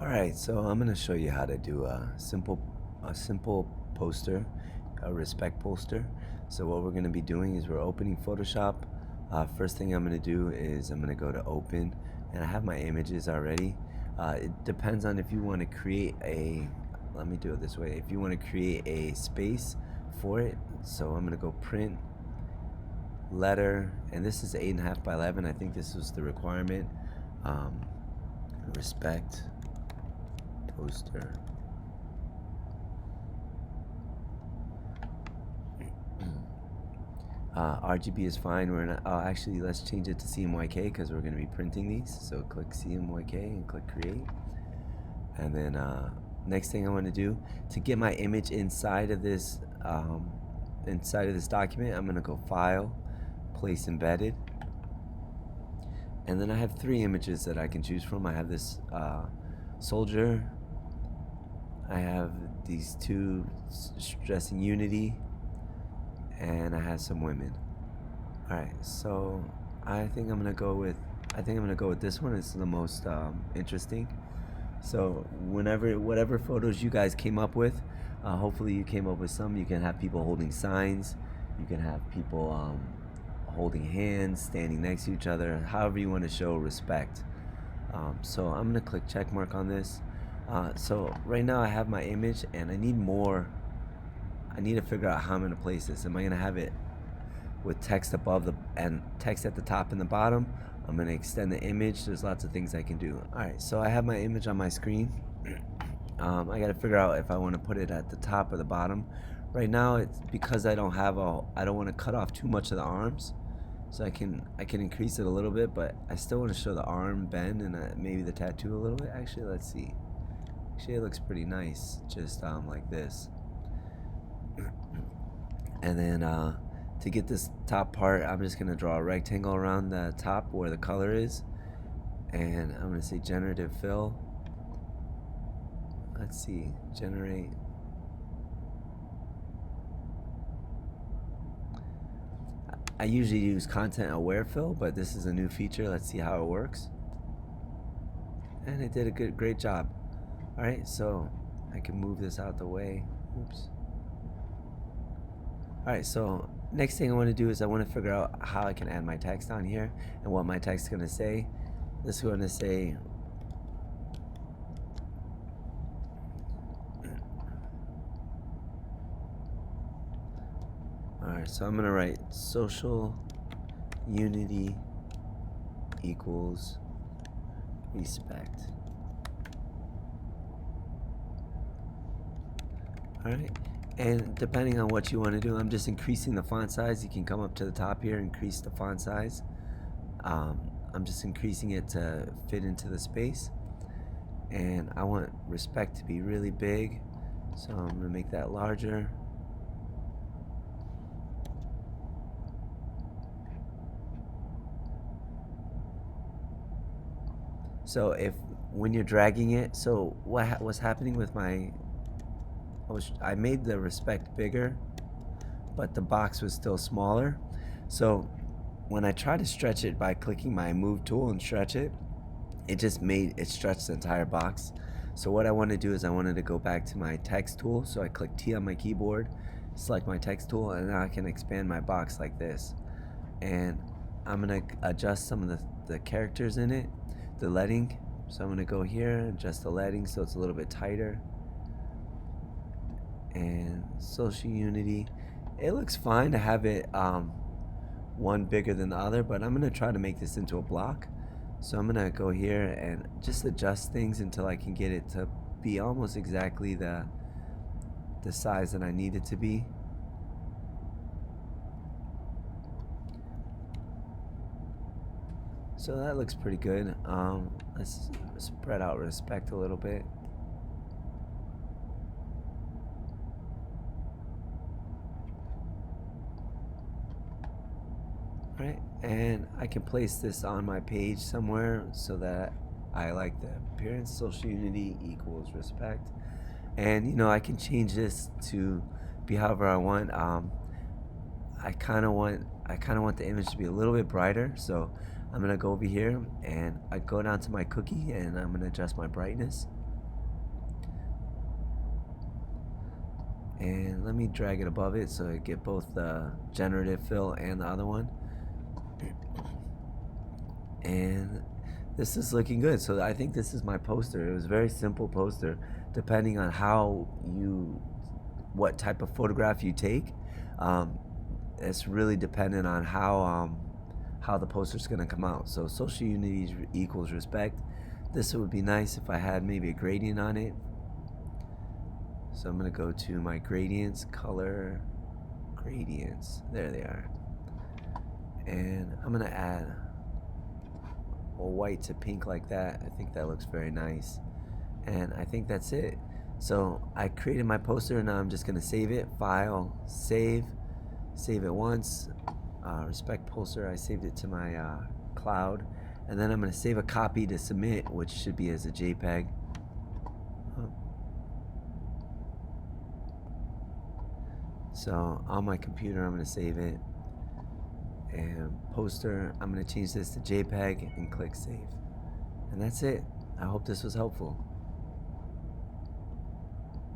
Alright, so I'm going to show you how to do a simple poster, a respect poster. So what we're going to be doing is we're opening Photoshop. First thing I'm going to do is I'm going to go to open, and I have my images already. It depends on if you want to create let me do it this way. If you want to create a space for it, so I'm going to go print, letter, and this is 8.5 by 11. I think this was the requirement. Um, Respect poster. RGB is fine. We're not. Actually, let's change it to CMYK because we're going to be printing these. So click CMYK and click create. And then next thing I want to do to get my image inside of this document, I'm going to go File, Place Embedded, and then I have three images that I can choose from. I have this soldier. I have these two stressing unity, and I have some women. All right, so I think I'm gonna go with this one. It's the most interesting. So whatever photos you guys came up with, hopefully you came up with some. You can have people holding signs. You can have people holding hands, standing next to each other. However you want to show respect. So I'm gonna click check mark on this. So right now I have my image, and I need more. I need to figure out how I'm gonna place this. Am I gonna have it with text above and text at the top and the bottom? I'm gonna extend the image. There's lots of things I can do. All right, so I have my image on my screen. I gotta figure out if I want to put it at the top or the bottom. Right now, it's because I don't want to cut off too much of the arms, so I can increase it a little bit, but I still want to show the arm bend and maybe the tattoo a little bit. Actually, let's see. Actually, it looks pretty nice, just like this. And then to get this top part, I'm just gonna draw a rectangle around the top where the color is, and I'm gonna say generative fill. Let's see, generate. I usually use content aware fill, but this is a new feature. Let's see how it works. And it did a great job. All right, so I can move this out the way. Oops. All right, so next thing I want to do is I want to figure out how I can add my text on here and what my text is going to say. This is going to say Alright, so I'm going to write social unity equals respect. Alright, and depending on what you want to do, I'm just increasing the font size. You can come up to the top here, increase the font size. I'm just increasing it to fit into the space. And I want respect to be really big, so I'm going to make that larger. So when you're dragging it, so what was happening with I made the respect bigger, but the box was still smaller. So when I try to stretch it by clicking my move tool and stretch it, it stretched the entire box. So what I want to do is I wanted to go back to my text tool. So I click T on my keyboard, select my text tool, and now I can expand my box like this. And I'm gonna adjust some of the characters in it, the leading. So I'm gonna go here, adjust the leading so it's a little bit tighter. And social unity, it looks fine to have it one bigger than the other, but I'm gonna try to make this into a block. So I'm gonna go here and just adjust things until I can get it to be almost exactly the size that I need it to be. So that looks pretty good. Let's spread out respect a little bit. Right, and I can place this on my page somewhere so that I like the appearance. Social unity equals respect, and I can change this to be however I want. I kind of want the image to be a little bit brighter, so I'm gonna go over here and I go down to my cookie and I'm gonna adjust my brightness. And let me drag it above it so I get both the generative fill and the other one. And this is looking good. So I think this is my poster. It was a very simple poster. Depending on what type of photograph you take, um, it's really dependent on how the poster's gonna come out. So social unity equals respect. This would be nice if I had maybe a gradient on it. So I'm gonna go to my gradients, color, gradients. There they are. And I'm gonna add a white to pink like that. I think that looks very nice. And I think that's it. So I created my poster, and now I'm just gonna save it. File, save it once. Respect poster. I saved it to my cloud, and then I'm gonna save a copy to submit, which should be as a JPEG. So on my computer, I'm gonna save it. And poster, I'm gonna change this to JPEG and click save. And that's it. I hope this was helpful.